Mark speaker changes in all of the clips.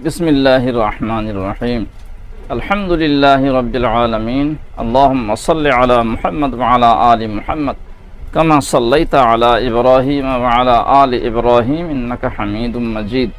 Speaker 1: بسم اللہ الرحمن الرحیم الحمد للہ رب العالمین اللہم صل علی محمد وعلی آل محمد کما صلیت علی ابراہیم وعلی آل ابراہیم انک حمید مجید۔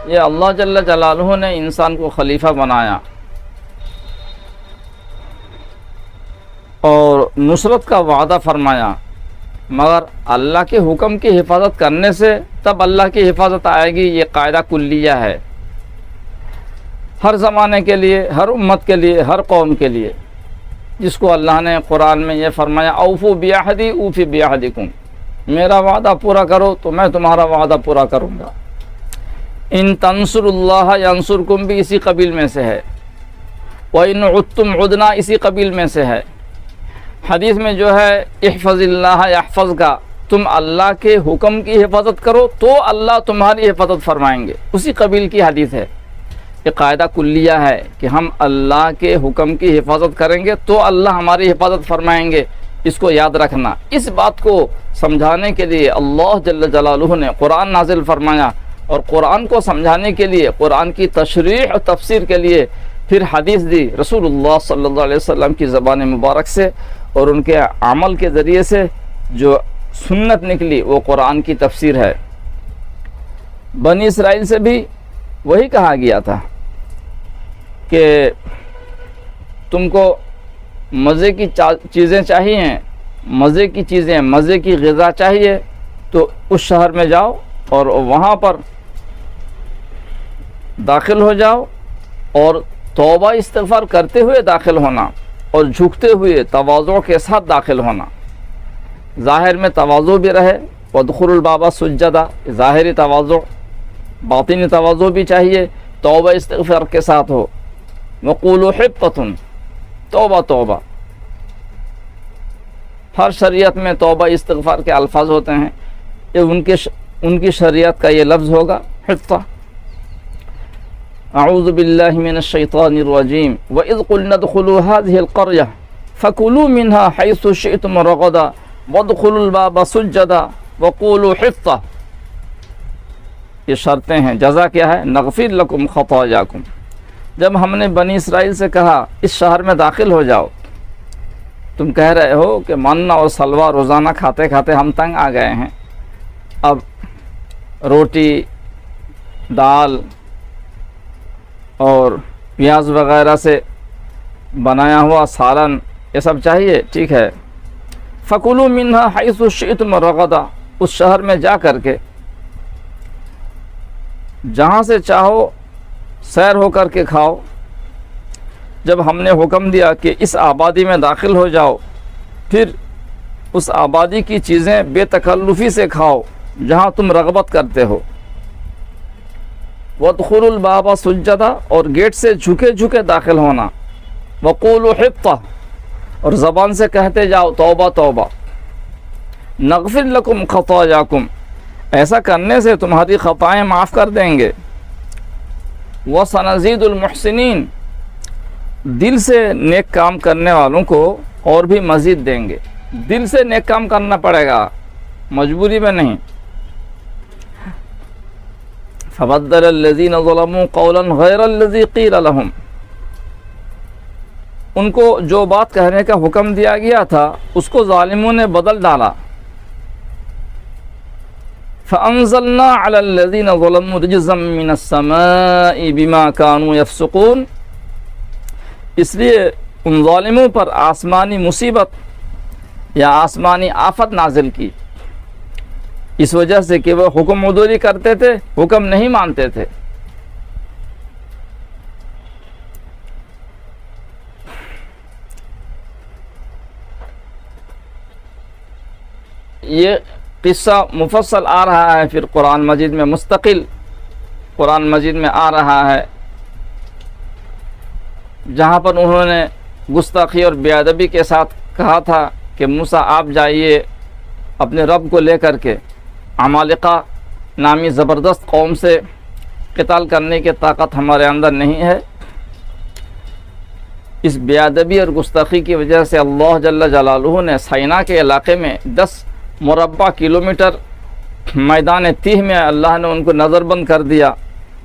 Speaker 1: یہ اللہ جل جلالہ نے انسان کو خلیفہ بنایا اور نصرت کا وعدہ فرمایا، مگر اللہ کے حکم کی حفاظت کرنے سے تب اللہ کی حفاظت آئے گی۔ یہ قاعدہ کلیہ ہے ہر زمانے کے لیے، ہر امت کے لیے، ہر قوم کے لیے، جس کو اللہ نے قرآن میں یہ فرمایا اوفو بعہدی اوفی بعہدکم، میرا وعدہ پورا کرو تو میں تمہارا وعدہ پورا کروں گا۔ ان تنصر اللہ ینصرکم بھی اسی قبیل میں سے ہے، وَإِنْ عُدْتُمْ عُدْنَا اسی قبیل میں سے ہے۔ حدیث میں جو ہے احفظ اللہ یحفظ کا، تم اللہ کے حکم کی حفاظت کرو تو اللہ تمہاری حفاظت فرمائیں گے، اسی قبیل کی حدیث ہے۔ یہ قاعدہ کلیہ ہے کہ ہم اللہ کے حکم کی حفاظت کریں گے تو اللہ ہماری حفاظت فرمائیں گے، اس کو یاد رکھنا۔ اس بات کو سمجھانے کے لیے اللہ جل جلالہ نے قرآن نازل فرمایا، اور قرآن کو سمجھانے کے لیے، قرآن کی تشریح اور تفسیر کے لیے پھر حدیث دی رسول اللہ صلی اللہ علیہ وسلم کی زبان مبارک سے، اور ان کے عمل کے ذریعے سے جو سنت نکلی وہ قرآن کی تفسیر ہے۔ بنی اسرائیل سے بھی وہی کہا گیا تھا کہ تم کو مزے کی چیزیں چاہیے، مزے کی چیزیں، مزے کی غذا چاہیے تو اس شہر میں جاؤ اور وہاں پر داخل ہو جاؤ، اور توبہ استغفار کرتے ہوئے داخل ہونا، اور جھکتے ہوئے تواضع کے ساتھ داخل ہونا۔ ظاہر میں تواضع بھی رہے، وادخلوا الباب سجدا، ظاہری تواضع، باطنی تواضع بھی چاہیے، توبہ استغفار کے ساتھ ہو۔ وقولوا حطۃ، توبہ توبہ، ہر شریعت میں توبہ استغفار کے الفاظ ہوتے ہیں، یہ ان کی شریعت کا یہ لفظ ہوگا حطہ۔ اعوذ باللہ من الشیطان الرجیم وَإِذْ قُلْنَا ادْخُلُوا هَذِهِ الْقَرْيَةَ فَكُلُوا مِنْهَا حَيْثُ شِئْتُمْ رَغَدًا وَادْخُلُوا الْبَابَ سُجَّدًا وَقُولُوا حِطَّةٌ۔ یہ شرطیں ہیں۔ جزا کیا ہے؟ نغفر لکم خطایاکم۔ جب ہم نے بنی اسرائیل سے کہا اس شہر میں داخل ہو جاؤ، تم کہہ رہے ہو کہ منا اور سلوا روزانہ کھاتے کھاتے ہم تنگ آ گئے ہیں، اب روٹی، دال اور پیاز وغیرہ سے بنایا ہوا سالن یہ سب چاہیے، ٹھیک ہے۔ فَكُلُوا مِنْهَا حَيْثُ شِئْتُمْ رَغَدًا، اس شہر میں جا کر کے جہاں سے چاہو سیر ہو کر کے کھاؤ۔ جب ہم نے حکم دیا کہ اس آبادی میں داخل ہو جاؤ، پھر اس آبادی کی چیزیں بے تکلفی سے کھاؤ جہاں تم رغبت کرتے ہو۔ وَادْخُلُوا الْبَابَ سُجَّدًا، اور گیٹ سے جھکے جھکے داخل ہونا۔ وَقُولُوا حِطَّةٌ، اور زبان سے کہتے جاؤ توبہ توبہ۔ نغفر لکم خطایاکم، ایسا کرنے سے تمہاری خطائیں معاف کر دیں گے۔ وَسَنَزِيدُ الْمُحْسِنِينَ، دل سے نیک کام کرنے والوں کو اور بھی مزید دیں گے۔ دل سے نیک کام کرنا پڑے گا، مجبوری میں نہیں۔ فَبَدَّلَ الَّذِينَ ظَلَمُوا قَوْلًا غَيْرَ الَّذِي قِيلَ لَهُمْ، ان کو جو بات کہنے کا حکم دیا گیا تھا اس کو ظالموں نے بدل ڈالا۔ فَأَنزَلْنَا عَلَى الَّذِينَ ظَلَمُوا رِجْزًا مِّنَ السَّمَاءِ بِمَا كَانُوا يَفْسُقُونَ، اس لیے ان ظالموں پر آسمانی مصیبت یا آسمانی آفت نازل کی، اس وجہ سے کہ وہ حکم عدولی کرتے تھے، حکم نہیں مانتے تھے۔ یہ قصہ مفصل آ رہا ہے، پھر قرآن مجید میں مستقل قرآن مجید میں آ رہا ہے، جہاں پر انہوں نے گستاخی اور بے ادبی کے ساتھ کہا تھا کہ موسیٰ آپ جائیے اپنے رب کو لے کر کے، عمالقہ نامی زبردست قوم سے قتال کرنے کی طاقت ہمارے اندر نہیں ہے۔ اس بے ادبی اور گستاخی کی وجہ سے اللہ جل جلالہ نے سینا کے علاقے میں 10 مربع کلومیٹر میدان تیہ میں اللہ نے ان کو نظر بند کر دیا،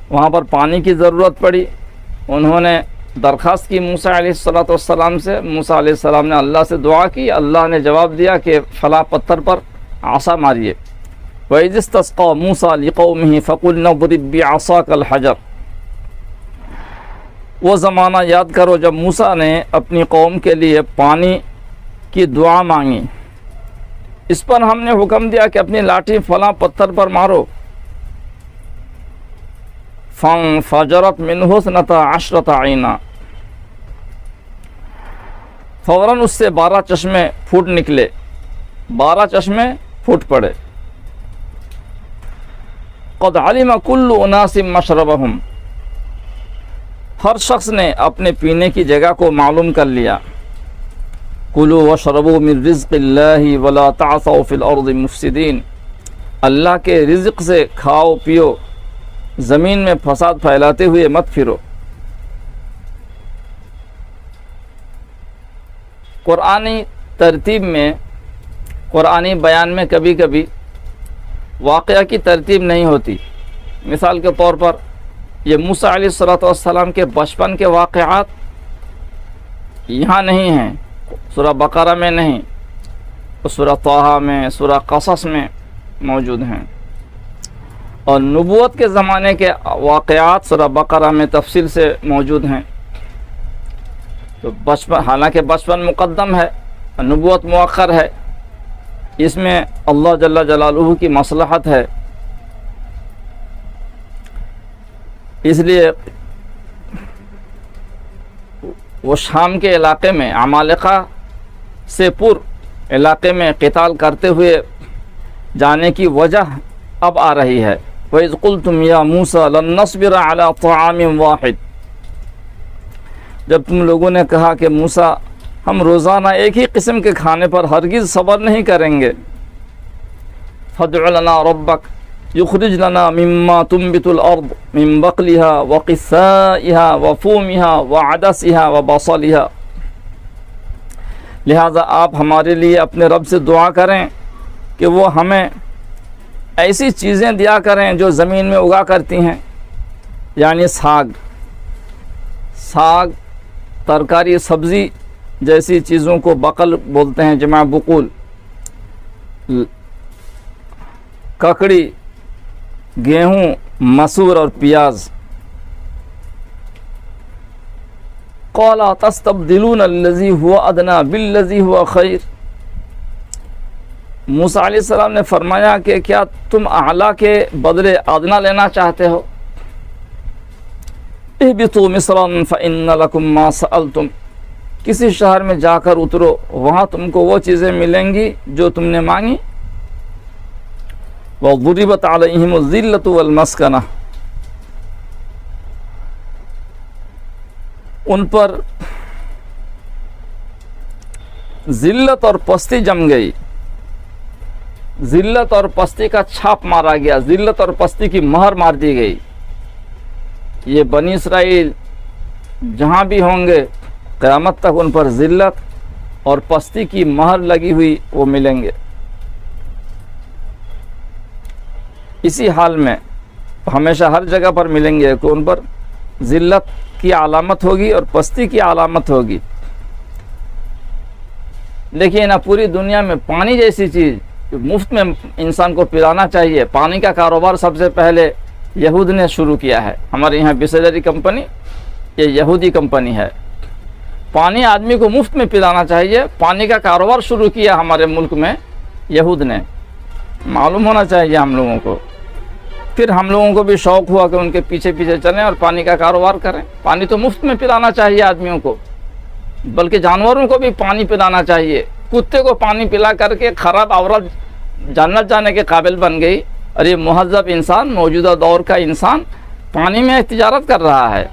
Speaker 1: وہاں پر پانی کی ضرورت پڑی، انہوں نے درخواست کی موسیٰ علیہ السلام سے، موسیٰ علیہ السلام نے اللہ سے دعا کی، اللہ نے جواب دیا کہ فلاں پتھر پر عصا ماریے۔ وَإِذِ اسْتَسْقَىٰ مُوسَىٰ لِقَوْمِهِ فَقُلْنَا اضْرِب بِّعَصَاكَ الْحَجَرَ۔ وہ زمانہ یاد کرو جب موسیٰ نے اپنی قوم کے لیے پانی کی دعا مانگی، اس پر ہم نے حکم دیا کہ اپنی لاٹھی فلاں پتھر پر مارو۔ فَانْفَجَرَتْ مِنْهُ اثْنَتَا عَشْرَةَ عَيْنًا، فوراً اس سے 12 چشمے پھوٹ نکلے، 12 چشمے پھوٹ پڑے۔ قَدْ عَلِمَ كُلُّ أُنَاسٍ مَّشْرَبَهُمْ، ہر شخص نے اپنے پینے کی جگہ کو معلوم کر لیا۔ کُلُوا وَاشْرَبُوا مِن رِزْقِ اللَّهِ وَلَا تَعْثَوْا فِي الْأَرْضِ مُفْسِدِينَ، اللہ کے رزق سے کھاؤ پیو، زمین میں فساد پھیلاتے ہوئے مت پھرو۔ قرآنی ترتیب میں، قرآنی بیان میں کبھی کبھی واقعہ کی ترتیب نہیں ہوتی۔ مثال کے طور پر یہ موسیٰ علیہ السلام کے بچپن کے واقعات یہاں نہیں ہیں، سورہ بقرہ میں نہیں، سورہ طٰہٰ میں، سورہ قصص میں موجود ہیں، اور نبوت کے زمانے کے واقعات سورہ بقرہ میں تفصیل سے موجود ہیں۔ تو بچپن، حالانکہ بچپن مقدم ہے، نبوت مؤخر ہے، اس میں اللہ جل جلالہ کی مصلحت ہے، اس لیے وہ شام کے علاقے میں عمالقہ سے پر علاقے میں قتال کرتے ہوئے جانے کی وجہ اب آ رہی ہے۔ وَإِذْ قُلْتُمْ يَا مُوسَىٰ لَن نَّصْبِرَ عَلَىٰ طَعَامٍ وَاحِدٍ، جب تم لوگوں نے کہا کہ موسیٰ ہم روزانہ ایک ہی قسم کے کھانے پر ہرگز صبر نہیں کریں گے، فَادْعُ لَنَا رَبَّكَ يُخْرِجْ لَنَا مِمَّا تُنبِتُ الْأَرْضُ مِن بَقْلِهَا وَقِثَّائِهَا وَفُومِهَا وَعَدَسِهَا وَبَصَلِهَا، لہذا آپ ہمارے لیے اپنے رب سے دعا کریں کہ وہ ہمیں ایسی چیزیں دیا کریں جو زمین میں اگا کرتی ہیں، یعنی ساگ، ترکاری، سبزی جیسی چیزوں کو بقل بولتے ہیں، جمع بقول، ککڑی، گیہوں، مسور اور پیاز۔ قَالَ تَسْتَبْدِلُونَ الَّذِي هُوَ أَدْنَىٰ بِالَّذِي هُوَ خَيْرٌ، موسیٰ علیہ السلام نے فرمایا کہ کیا تم اعلیٰ کے بدلے ادنا لینا چاہتے ہو؟ اہبطوا مصرا فإن لكم ما سألتم، کسی شہر میں جا کر اترو، وہاں تم کو وہ چیزیں ملیں گی جو تم نے مانگی۔ وضربت علیہم الذلۃ والمسکنہ، ان پر ذلت اور پستی جم گئی، ذلت اور پستی کا چھاپ مارا گیا، ذلت اور پستی کی مہر مار دی گئی۔ یہ بنی اسرائیل جہاں بھی ہوں گے قیامت تک ان پر ذلت اور پستی کی مہر لگی ہوئی وہ ملیں گے۔ اسی حال میں ہمیشہ ہر جگہ پر ملیں گے کہ ان پر ذلت کی علامت ہوگی اور پستی کی علامت ہوگی۔ دیکھیے نا، پوری دنیا میں پانی جیسی چیز مفت میں انسان کو پلانا چاہیے، پانی کا کاروبار سب سے پہلے یہود نے شروع کیا ہے۔ ہمارے یہاں بسلری کمپنی یہ یہودی کمپنی ہے، پانی آدمی کو مفت میں پلانا چاہیے، پانی کا کاروبار شروع کیا ہمارے ملک میں یہود نے، معلوم ہونا چاہیے ہم لوگوں کو۔ پھر ہم لوگوں کو بھی شوق ہوا کہ ان کے پیچھے پیچھے چلیں اور پانی کا کاروبار کریں۔ پانی تو مفت میں پلانا چاہیے آدمیوں کو، بلکہ جانوروں کو بھی پانی پلانا چاہیے۔ کتے کو پانی پلا کر کے خراب عورت جنت جانے کے قابل بن گئی، اور یہ مہذب انسان، موجودہ دور کا انسان پانی میں تجارت کر رہا ہے۔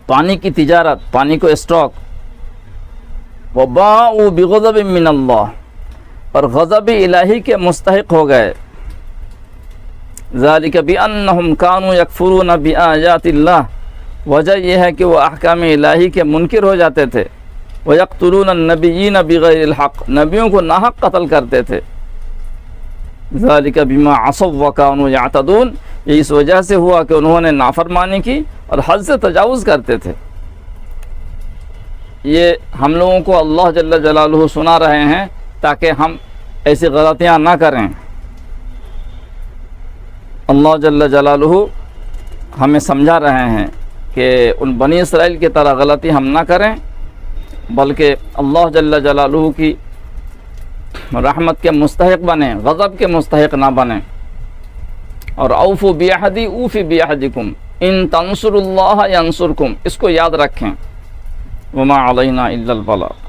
Speaker 1: پانی کی تجارت، پانی کو اسٹاک۔ وَبَاءُوا بِغَضَبٍ مِّنَ اللَّهِ، اور غضب الہی کے مستحق ہو گئے۔ ذَلِكَ بِأَنَّهُمْ كَانُوا يَكْفُرُونَ بِآيَاتِ اللَّهِ، وجہ یہ ہے کہ وہ احکام الہی کے منکر ہو جاتے تھے۔ وَيَقْتُلُونَ النَّبِيِّينَ بِغَيْرِ الْحَقِّ، نبیوں کو ناحق قتل کرتے تھے. ذَلِكَ بِمَا عَصَوْا وَكَانُوا يَعْتَدُونَ، یہ اس وجہ سے ہوا کہ انہوں نے نافرمانی کی اور حد سے تجاوز کرتے تھے. یہ ہم لوگوں کو اللہ جل جلالہ سنا رہے ہیں تاکہ ہم ایسی غلطیاں نہ کریں. اللہ جل جلالہ ہمیں سمجھا رہے ہیں کہ ان بنی اسرائیل کی طرح غلطی ہم نہ کریں، بلکہ اللہ جل جلالہ کی رحمت کے مستحق بنیں، غضب کے مستحق نہ بنیں. اور اوفوا بعہدی اوفی بعہدکم ان تنصروا اللہ ینصرکم، اس کو یاد رکھیں. وما علینا الا البلاغ.